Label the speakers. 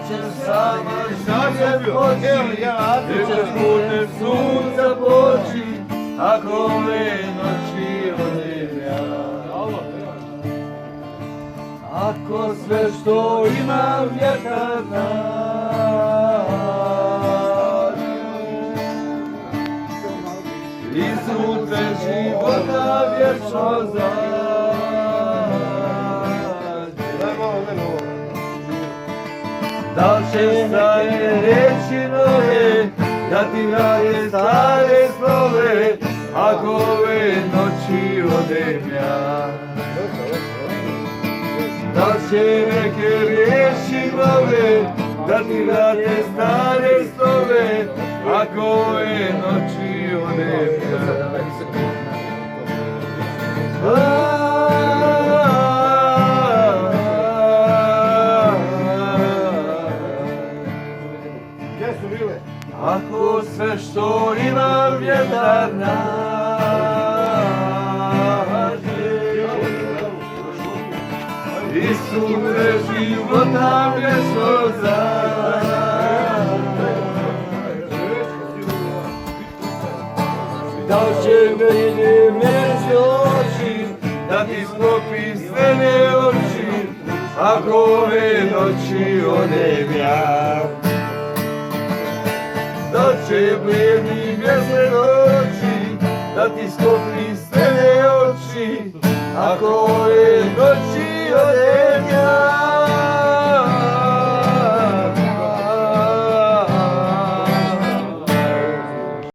Speaker 1: ćeš sama živjet poći, gdje ćeš putem sunca poći, ako ove noći odem ja. Ako sve što imam vjetar nađe iz rupe života vječno zađe, da će stare reći nove, da ti vrate stare snove, ako ove noći odem ja. Da će neke riječi nove, da ti vrate stare snove, ako ove noći odem ja. Ako sve što imam vjetar nađe, iz sutre života vječno zađe, da će meni među oči, da ti sklopi sve ne oči, ako ove noći odem ja. Da će blijedi mjesec oči, da ti sklopi sve oči, ako ove noći odem ja.